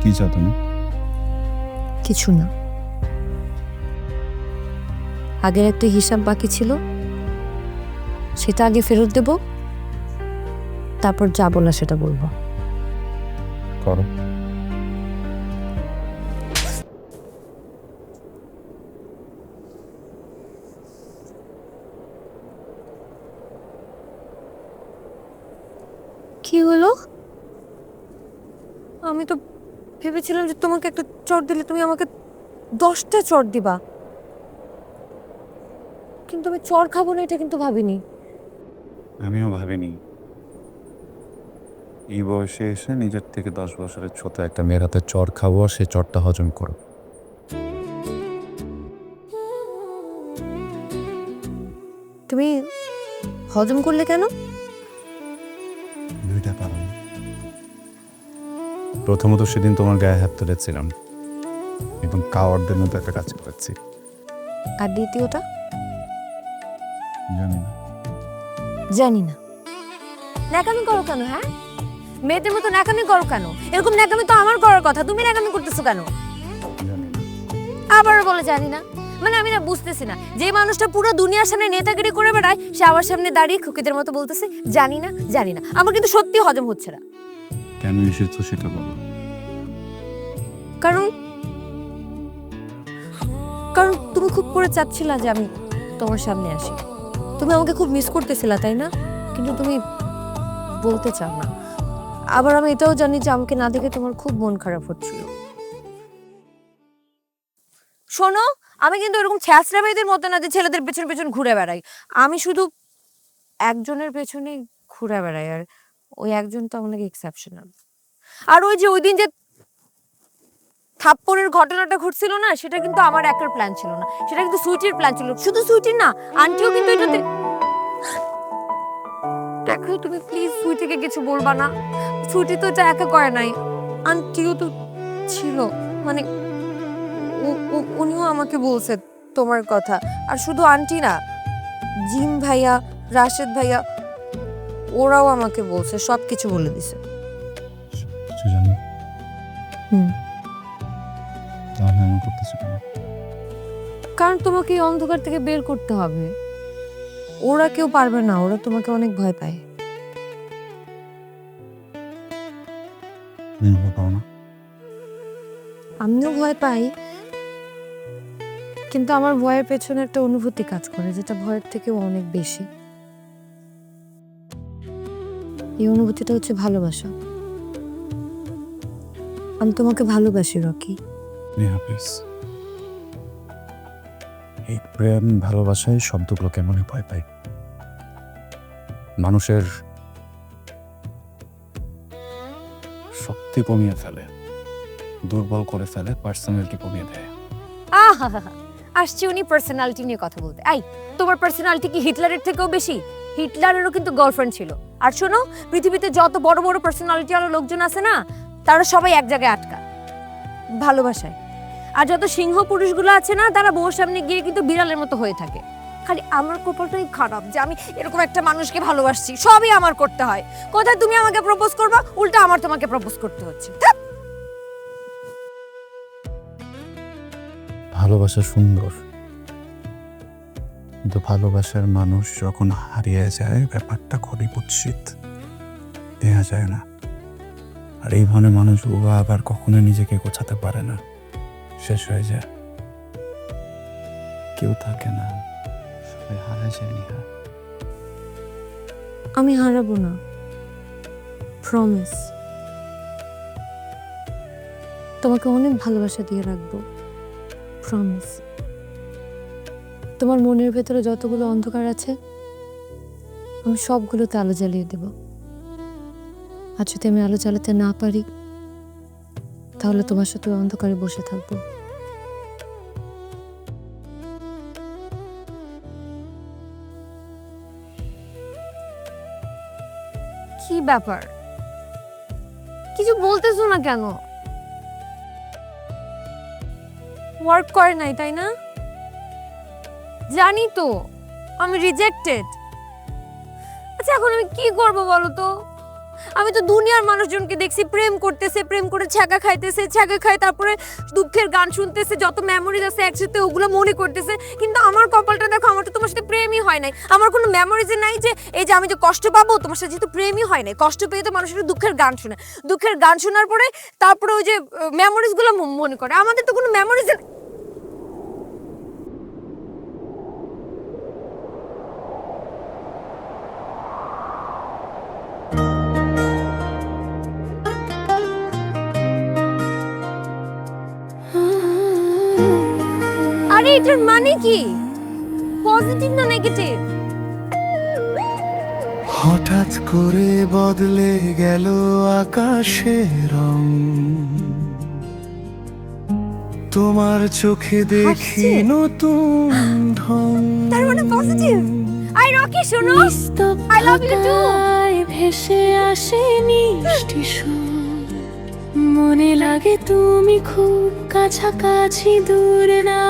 কি চাও তুমি? কিছু না, আগের একটা হিসাব বাকি ছিল, সেটা আগে ফেরত দেব, তারপর যা বলা সেটা বলবো। করো। কি হলো? আমি তো ভেবেছিলাম যে তোমাকে একটা চড় দিলে তুমি আমাকে 10টা চড় দিবা, কিন্তু আমি চড় খাবো না এটা কিন্তু ভাবিনি। আমিও ভাবিনি এই বয়সে এসে নিজের থেকে 10 বছরের ছোট একটা মেয়ের হাতে চড় খাবো আর সে চড়টা হজম করো। তুমি হজম করলে কেন? দুইটা কারণ। প্রথমত সেদিন তোমার গায়ে হাত তুলেছিলাম, একদম কাওয়ার্ডদের মতো একটা কাজ করেছি। আর দ্বিতীয়টা? জানি না। জানি না ন্যাকামি করো কেন? হ্যাঁ, মেয়েদের মতো ন্যাকামি করো কেন? এরকম ন্যাকামি তো আমার করার কথা, তুমি ন্যাকামি করতেছো কেন? জানি না। আবার বলে জানি না, মানে আমি না বুঝতেছি না, যে মানুষটা পুরো দুনিয়ার সামনে নেতাগিরি করে বেড়ায় সে আমার সামনে দাঁড়িয়ে খুকিদের মতো বলতেছে জানি না জানি না। আমার কিন্তু সত্যি হজম হচ্ছে না। কেন এসেছো সেটা বলো। কারণ কারণ তুমি খুব করে চাচ্ছিলা যে আমি তোমার সামনে আসি, তুমি আমাকে খুব মিস করতেছিলা তাই না? কিন্তু তুমি বলতে চাও না। আবার আমি এটাও জানি যে আমাকে না দেখে তোমার খুব মন খারাপ হচ্ছিল। শোনো, আমি কিন্তু এরকম ছ্যাঁচড়া মেয়েদের মতো না যে ছেলেদের পেছন পেছন ঘুরে বেড়াই। আমি শুধু একজনের পেছনে ঘুরে বেড়াই, আর ওই একজন তো অনেক এক্সেপশনাল। আর ওই যে ওই দিন যে থাপ্পড়ের ঘটনাটা ঘটছিল না, সেটা কিন্তু আমার একার প্ল্যান ছিল না, সেটা কিন্তু সুইটির প্ল্যান ছিল। শুধু সুইটির না, আন্টিও কিন্তু এটাতে। দেখো তুমি প্লিজ সুইটিকে কিছু বলবা না, সুইটি তো এটা একা করে নাই, আন্টিও তো ছিল, মানে উনিও আমাকে বলছে তোমার কথা। আর শুধু আন্টি না, জিম ভাইয়া, রাশেদ ভাইয়া, ওরাও আমাকে বলছে, সবকিছু বলে দিছে। কিছু জানো? তাহলে এমন করতেছো কেন? কারণ তোমাকে এই অন্ধকার থেকে বের করতে হবে। ওরা কেউ পারবে না, ওরা তোমাকে অনেক ভয় পায়। ভয় পাও না? আমিও ভয় পাই, কিন্তু আমার ভয়ের পেছনে একটা অনুভূতি কাজ করে যেটা ভয়ের থেকেও অনেক বেশি। এই অনুভূতিটা হচ্ছে ভালোবাসা। আমি তোমাকে ভালোবাসি রকি। নেহা প্লিজ। এই প্রেম ভালোবাসায় শব্দগুলো কেমন ভয় পাই। মানুষের শক্তি কমিয়ে ফেলে, দুর্বল করে ফেলে, পার্সোনালিটি কমিয়ে দেয়। আহা, আসছে উনি পার্সোনালিটি নিয়ে কথা বলতে। আই, তোমার পার্সোনালিটি কি হিটলারের থেকেও বেশি? হিটলারেরও কিন্তু গার্লফ্রেন্ড ছিল। আর শোনো, পৃথিবীতে যত বড় বড় পার্সোনালিটি ওয়ালা লোকজন আছে না, তারা সবাই এক জায়গায় আটকা, ভালোবাসায়। আর যত সিংহ পুরুষগুলো আছে না, তারা বউর সামনে গিয়ে কিন্তু বিড়ালের মতো হয়ে থাকে। খালি আমার কপালটাই খারাপ যে আমি এরকম একটা মানুষকে ভালোবাসছি, সবই আমার করতে হয়। কোথায় তুমি আমাকে প্রপোজ করবা, উল্টা আমার তোমাকে প্রপোজ করতে হচ্ছে। ভালোবাসা সুন্দর, কিন্তু ভালোবাসার মানুষ যখন হারিয়ে যায় ব্যাপারটা খুবই কুৎসিত, দেয়া যায় না। আর এই ধরনের মানুষগুলো আবার কখনো নিজেকে গোছাতে পারে না, শেষ হয়ে যায়, কেউ থাকে না, সবাই হারা যায়। নিহা, আমি হারাবো না, প্রমিস। তোমাকে অনেক ভালোবাসা দিয়ে রাখবো, প্রমিস। তোমার মনের ভেতরে যতগুলো অন্ধকার আছে আমি সবগুলোতে আলো জ্বালিয়ে দেব। আর যদি আমি আলো জ্বালাতে না পারি, তাহলে তোমার সাথে ওই অন্ধকারে বসে থাকবো। কি ব্যাপার, কিছু বলতেছো না কেন? ওয়ার্ক করে নাই তাই না? জানি তো আমি রিজেক্টেড। আচ্ছা এখন আমি কি করব বলো তো? আমি তো দুনিয়ার মানুষজনকে দেখছি প্রেম করতেছে, প্রেম করে ছ্যাঁকা খাইতেছে, ছ্যাঁকা খায় তারপরে দুঃখের গান শুনতেছে, যত মেমোরিজ আছে একসাথে ওগুলো মনে করতেছে। কিন্তু আমার কপালটা দেখো, আমার তো তোমার সাথে প্রেমই হয় নাই। আমার কোনো মেমোরিজ নাই যে এই যে আমি যে কষ্ট পাবো, তোমার সাথে যেহেতু প্রেমই হয় নাই, কষ্ট পেয়ে তো মানুষের দুঃখের গান শুনে, দুঃখের গান শোনার পরে তারপরে ওই যে মেমোরিজ গুলো মনে করে। আমাদের তো কোনো মেমোরিজ। আরে এটার মানে কি? পজিটিভ না নেগেটিভ? হঠাৎ করে বদলে গেল আকাশের রং, তোমার চোখে দেখি হাসছে? নতুন ঢং। তার মানে পজিটিভ। আই রকি শোনো, আই লাভ ইউ টু। নিস্তব্ধতায় ভেসে আসে মিষ্টি সুর, মনে লাগে তুমি খুব কাছাকাছি, দূর না